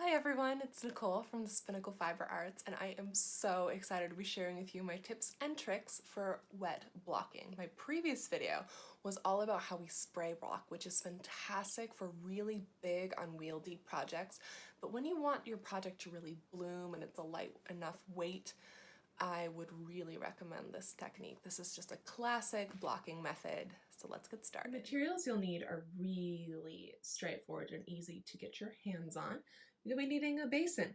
Hi everyone, it's Nicole from the Spinnacle FIber Arts, and I am so excited to be sharing with you my tips and tricks for wet blocking. My previous video was all about how we spray block, which is fantastic for really big, unwieldy projects, but when you want your project to really bloom and it's a light enough weight, I would really recommend this technique. This is just a classic blocking method, so let's get started. The materials you'll need are really straightforward and easy to get your hands on. You'll be needing a basin.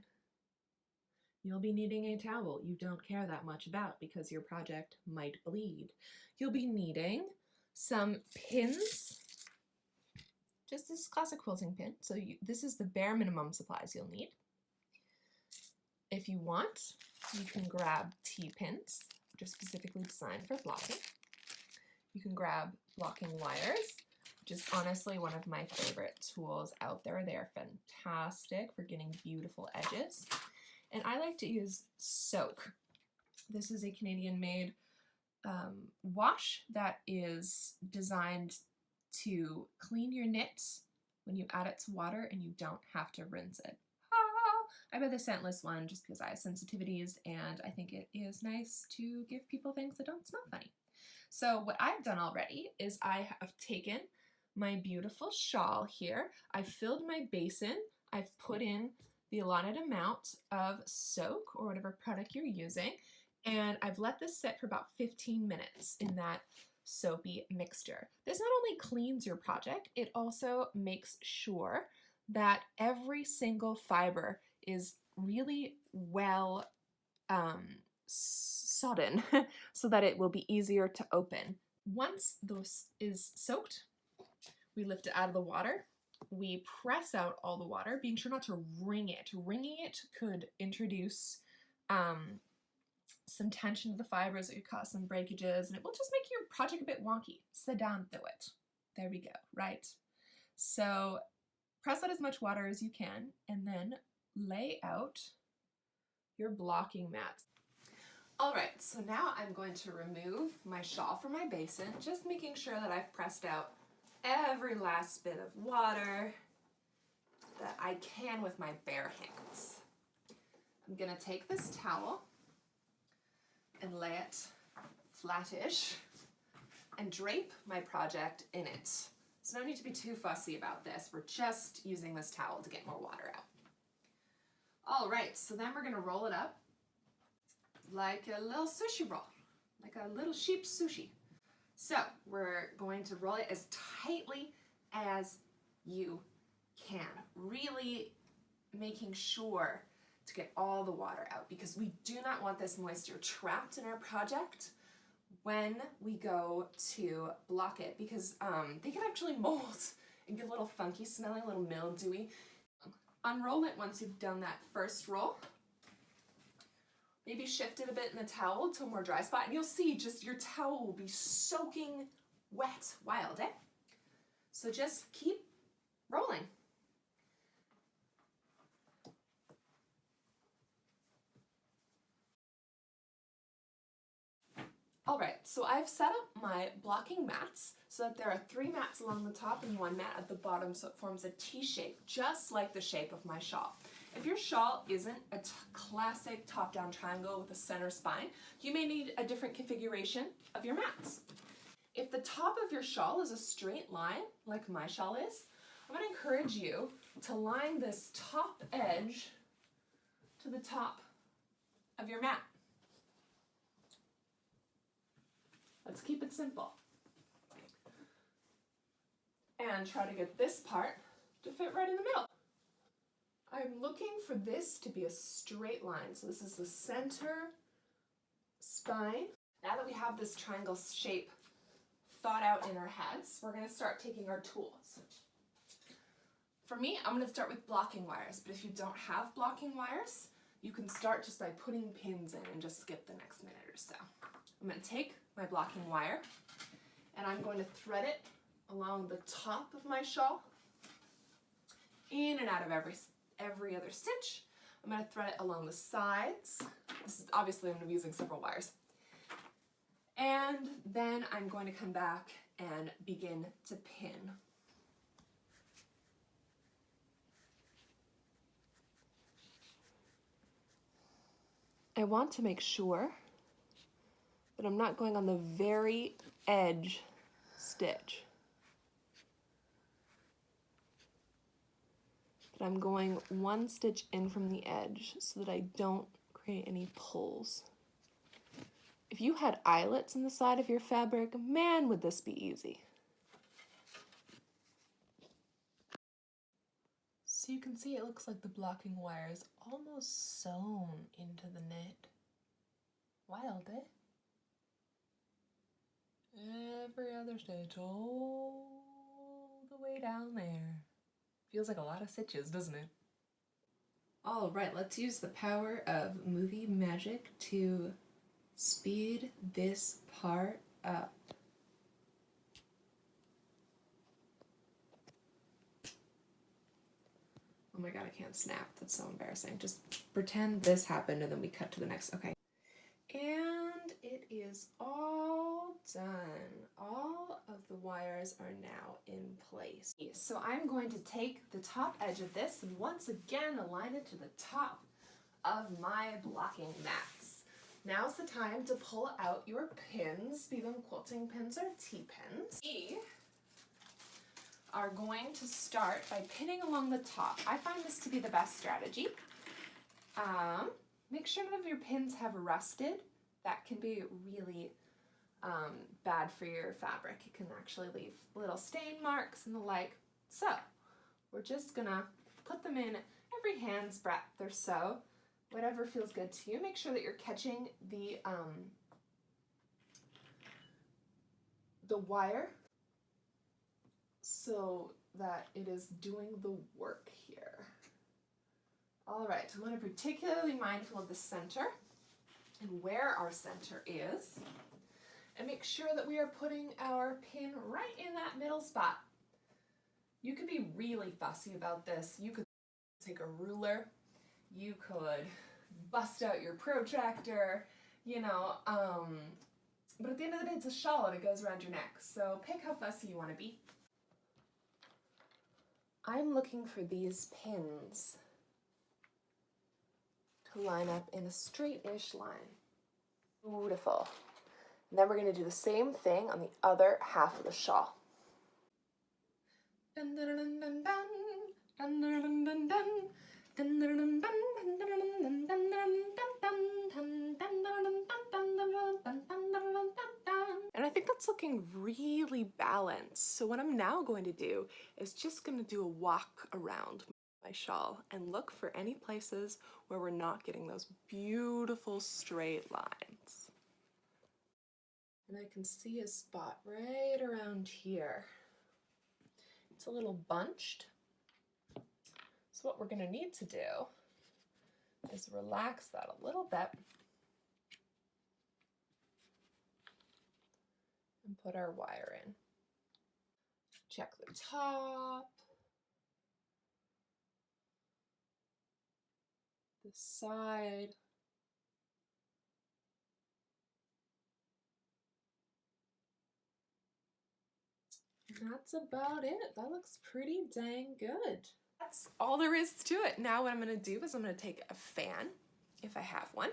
You'll be needing a towel you don't care that much about because your project might bleed. You'll be needing some pins, just this classic quilting pin. So this is the bare minimum supplies you'll need. If you want, you can grab T-pins, which are specifically designed for blocking. You can grab blocking wires, which is honestly one of my favorite tools out there. They are fantastic for getting beautiful edges. And I like to use Soak. This is a Canadian-made wash that is designed to clean your knit when you add it to water and you don't have to rinse it. I buy the scentless one just because I have sensitivities and I think it is nice to give people things that don't smell funny. So what I've done already is I have taken my beautiful shawl here, I've filled my basin, I've put in the allotted amount of soak or whatever product you're using, and I've let this sit for about 15 minutes in that soapy mixture. This not only cleans your project, it also makes sure that every single fiber is really well sodden so that it will be easier to open. Once this is soaked, we lift it out of the water. We press out all the water, being sure not to wring it. Wringing it could introduce some tension to the fibers. It could cause some breakages, and it will just make your project a bit wonky. Sit down through it. There we go, right? So press out as much water as you can, and then lay out your blocking mats. All right, so now I'm going to remove my shawl from my basin, just making sure that I've pressed out every last bit of water that I can with my bare hands. I'm gonna take this towel and lay it flattish and drape my project in it. So no need to be too fussy about this. We're just using this towel to get more water out. All right, so then we're gonna roll it up like a little sushi roll, like a little sheep sushi. So we're going to roll it as tightly as you can, really making sure to get all the water out because we do not want this moisture trapped in our project when we go to block it because they can actually mold and get a little funky smelling, a little mildewy. Unroll it once you've done that first roll. Maybe shift it a bit in the towel to a more dry spot, and you'll see just your towel will be soaking wet wild, eh? So just keep rolling. All right, so I've set up my blocking mats so that there are 3 mats along the top and 1 mat at the bottom, so it forms a T shape, just like the shape of my shawl. If your shawl isn't a classic top-down triangle with a center spine, you may need a different configuration of your mats. If the top of your shawl is a straight line, like my shawl is, I'm going to encourage you to line this top edge to the top of your mat. Let's keep it simple. And try to get this part to fit right in the middle. I'm looking for this to be a straight line. So this is the center spine. Now that we have this triangle shape thought out in our heads, we're going to start taking our tools. For me, I'm going to start with blocking wires, but if you don't have blocking wires, you can start just by putting pins in and just skip the next minute or so. I'm going to take my blocking wire and I'm going to thread it along the top of my shawl, in and out of every other stitch. I'm going to thread it along the sides. This is obviously I'm going to be using several wires. And then I'm going to come back and begin to pin. I want to make sure that I'm not going on the very edge stitch. That I'm going one stitch in from the edge so that I don't create any pulls. If you had eyelets in the side of your fabric, man, would this be easy. So you can see it looks like the blocking wire is almost sewn into the knit. Wild, eh? Every other stitch all the way down there. Feels like a lot of stitches, doesn't it? All right, let's use the power of movie magic to speed this part up. Oh my god, I can't snap. That's so embarrassing. Just pretend this happened and then we cut to the next. Okay. And it is all done. All of the wires are now in place. So I'm going to take the top edge of this and once again align it to the top of my blocking mats. Now's the time to pull out your pins, be them quilting pins or T-pins. We are going to start by pinning along the top. I find this to be the best strategy. Make sure none of your pins have rusted. That can be really bad for your fabric. It can actually leave little stain marks and the like. So we're just gonna put them in every hand's breadth or so, whatever feels good to you. Make sure that you're catching the wire so that it is doing the work here. All right, I'm going to be particularly mindful of the center and where our center is, and make sure that we are putting our pin right in that middle spot. You could be really fussy about this. You could take a ruler, you could bust out your protractor, you know, but at the end of the day, it's a shawl and it goes around your neck, so pick how fussy you want to be. I'm looking for these pins to line up in a straight-ish line. Beautiful. And then we're going to do the same thing on the other half of the shawl. Dun, dun, dun, dun, dun, dun, dun, dun, dun, dun. And I think that's looking really balanced. So what I'm now going to do is just going to do a walk around my shawl and look for any places where we're not getting those beautiful straight lines. And I can see a spot right around here. It's a little bunched. So what we're going to need to do is relax that a little bit and put our wire in. Check the top, the side, and that's about it. That looks pretty dang good. That's all there is to it. Now what I'm going to do is I'm going to take a fan, if I have one,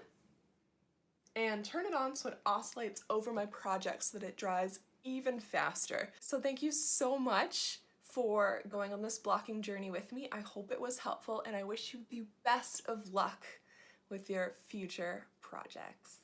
and turn it on so it oscillates over my project so that it dries even faster. So thank you so much for going on this blocking journey with me. I hope it was helpful and I wish you the best of luck with your future projects.